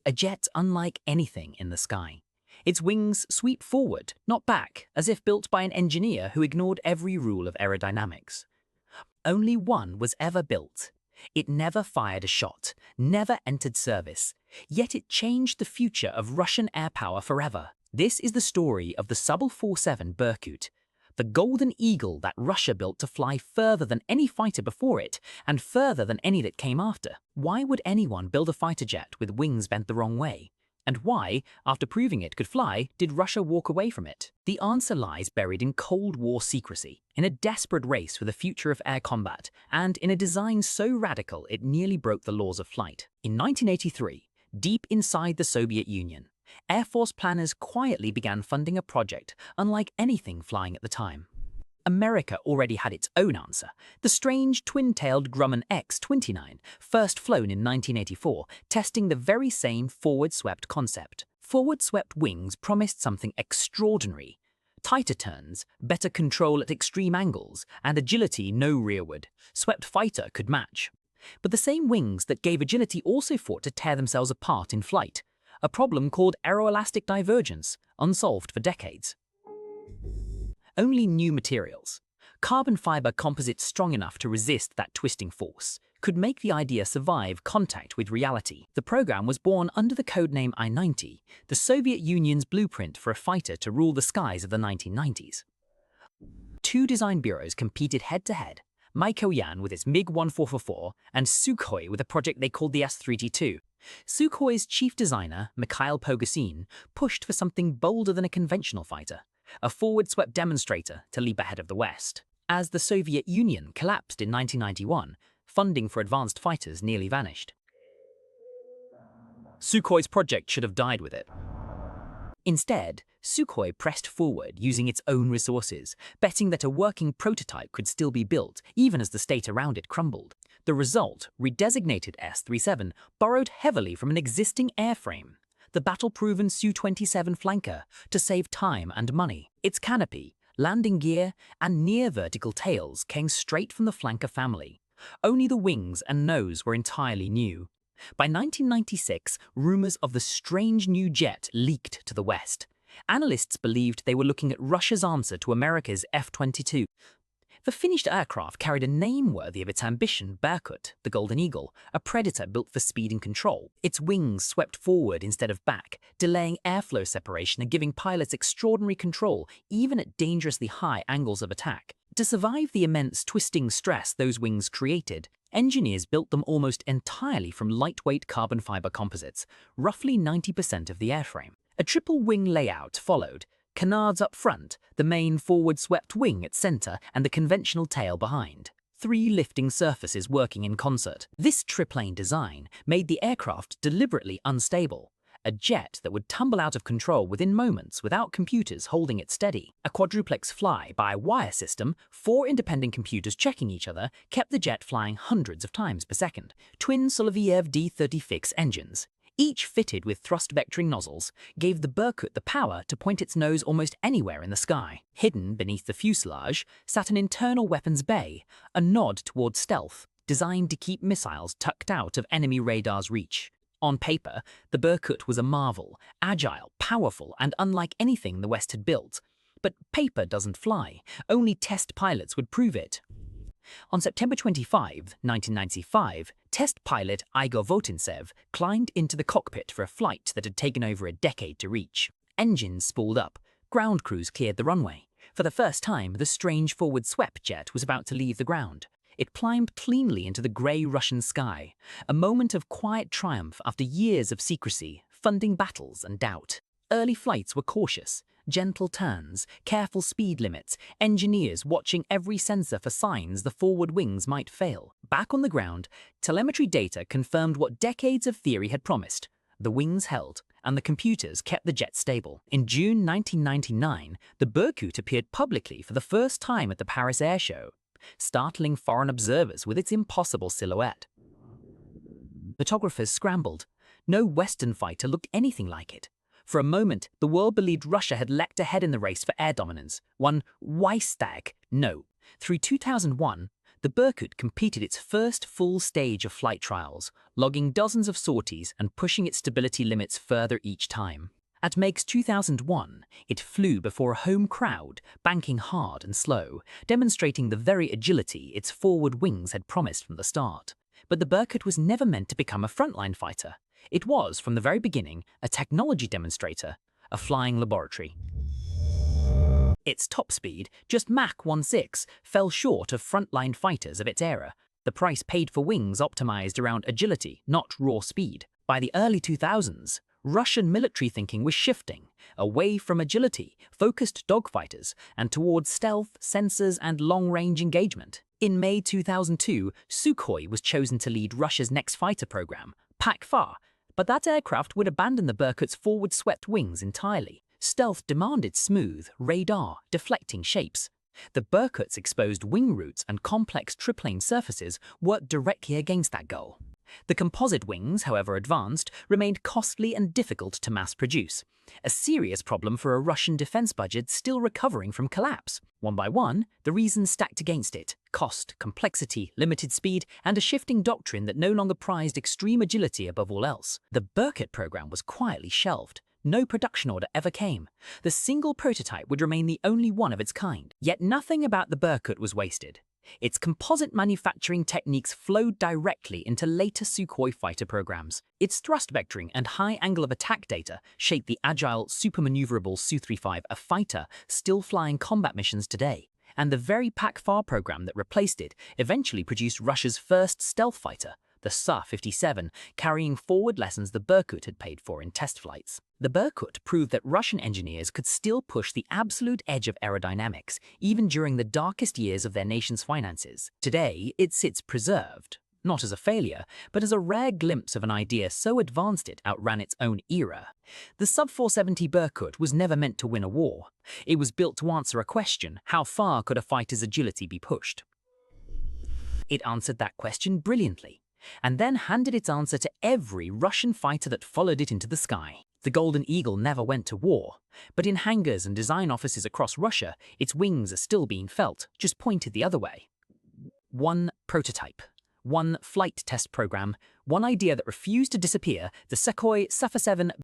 a jet unlike anything in the sky. Its wings sweep forward, not back, as if built by an engineer who ignored every rule of aerodynamics. Only one was ever built. It never fired a shot, never entered service, yet it changed the future of Russian air power forever. This is the story of the Su-47 Berkut, the golden eagle that Russia built to fly further than any fighter before it and further than any that came after. Why would anyone build a fighter jet with wings bent the wrong way? And why, after proving it could fly, did Russia walk away from it? The answer lies buried in Cold War secrecy, in a desperate race for the future of air combat, and in a design so radical it nearly broke the laws of flight. In 1983, deep inside the Soviet Union, Air Force planners quietly began funding a project unlike anything flying at the time. America already had its own answer, the strange twin-tailed Grumman X-29, first flown in 1984, testing the very same forward-swept concept. Forward-swept wings promised something extraordinary: tighter turns, better control at extreme angles, and agility no rearward. Swept fighter could match. But the same wings that gave agility also fought to tear themselves apart in flight, a problem called aeroelastic divergence, unsolved for decades. Only new materials, carbon fiber composites strong enough to resist that twisting force, could make the idea survive contact with reality. The program was born under the codename I-90, the Soviet Union's blueprint for a fighter to rule the skies of the 1990s. Two design bureaus competed head-to-head, Mikoyan with its MiG-1444 and Sukhoi with a project they called the S-32. Sukhoi's chief designer, Mikhail Pogosin, pushed for something bolder than a conventional fighter, a forward-swept demonstrator to leap ahead of the West. As the Soviet Union collapsed in 1991, funding for advanced fighters nearly vanished. Sukhoi's project should have died with it. Instead, Sukhoi pressed forward using its own resources, betting that a working prototype could still be built, even as the state around it crumbled. The result, redesignated S-37, borrowed heavily from an existing airframe, the battle-proven Su-27 flanker, to save time and money. Its canopy, landing gear, and near-vertical tails came straight from the flanker family. Only the wings and nose were entirely new. By 1996, rumors of the strange new jet leaked to the West. Analysts believed they were looking at Russia's answer to America's F-22. The finished aircraft carried a name worthy of its ambition: Berkut, the Golden Eagle, a predator built for speed and control. Its wings swept forward instead of back, delaying airflow separation and giving pilots extraordinary control, even at dangerously high angles of attack. To survive the immense twisting stress those wings created, engineers built them almost entirely from lightweight carbon fiber composites, roughly 90% of the airframe. A triple wing layout followed: canards up front, the main forward-swept wing at center, and the conventional tail behind. Three lifting surfaces working in concert. This triplane design made the aircraft deliberately unstable, a jet that would tumble out of control within moments without computers holding it steady. A quadruplex fly-by-wire system, 4 independent computers checking each other, kept the jet flying hundreds of times per second. Twin Soloviev D-36 engines, each fitted with thrust vectoring nozzles, gave the Berkut the power to point its nose almost anywhere in the sky. Hidden beneath the fuselage sat an internal weapons bay, a nod towards stealth, designed to keep missiles tucked out of enemy radar's reach. On paper, the Berkut was a marvel, agile, powerful, and unlike anything the West had built. But paper doesn't fly. Only test pilots would prove it. On September 25, 1995, test pilot Igor Votintsev climbed into the cockpit for a flight that had taken over a decade to reach. Engines spooled up, ground crews cleared the runway. For the first time, the strange forward-swept jet was about to leave the ground. It climbed cleanly into the grey Russian sky, a moment of quiet triumph after years of secrecy, funding battles, and doubt. Early flights were cautious, gentle turns, careful speed limits, engineers watching every sensor for signs the forward wings might fail. Back on the ground, telemetry data confirmed what decades of theory had promised. The wings held, and the computers kept the jet stable. In June 1999, the Berkut appeared publicly for the first time at the Paris Air Show, startling foreign observers with its impossible silhouette. Photographers scrambled. No Western fighter looked anything like it. For a moment, the world believed Russia had leapt ahead in the race for air dominance. One Weissstag. No. Through 2001, the the Berkut completed its first full stage of flight trials, logging dozens of sorties and pushing its stability limits further each time. At Meigs 2001, it flew before a home crowd, banking hard and slow, demonstrating the very agility its forward wings had promised from the start. But the Berkut was never meant to become a frontline fighter. It was, from the very beginning, a technology demonstrator, a flying laboratory. Its top speed, just Mach 1.6, fell short of frontline fighters of its era. The price paid for wings optimized around agility, not raw speed. By the early 2000s, Russian military thinking was shifting, away from agility, focused dogfighters, and towards stealth, sensors, and long-range engagement. In May 2002, Sukhoi was chosen to lead Russia's next fighter program, PAK-FA, but that aircraft would abandon the Berkut's forward-swept wings entirely. Stealth demanded smooth, radar-deflecting shapes. The Berkut's exposed wing roots and complex triplane surfaces worked directly against that goal. The composite wings, however advanced, remained costly and difficult to mass-produce, a serious problem for a Russian defense budget still recovering from collapse. One by one, the reasons stacked against it: cost, complexity, limited speed, and a shifting doctrine that no longer prized extreme agility above all else. The Berkut program was quietly shelved. No production order ever came. The single prototype would remain the only one of its kind. Yet nothing about the Berkut was wasted. Its composite manufacturing techniques flowed directly into later Sukhoi fighter programs. Its thrust vectoring and high angle of attack data shaped the agile, super-maneuverable Su-35, a fighter still flying combat missions today. And the very PAK-FA program that replaced it eventually produced Russia's first stealth fighter, the Su-57, carrying forward lessons the Berkut had paid for in test flights. The Berkut proved that Russian engineers could still push the absolute edge of aerodynamics, even during the darkest years of their nation's finances. Today, it sits preserved, not as a failure, but as a rare glimpse of an idea so advanced it outran its own era. The Sub-470 Berkut was never meant to win a war. It was built to answer a question: how far could a fighter's agility be pushed? It answered that question brilliantly, and then handed its answer to every Russian fighter that followed it into the sky. The Golden Eagle never went to war, but in hangars and design offices across Russia, its wings are still being felt, just pointed the other way. One prototype, one flight test program, one idea that refused to disappear: the Sukhoi Su-37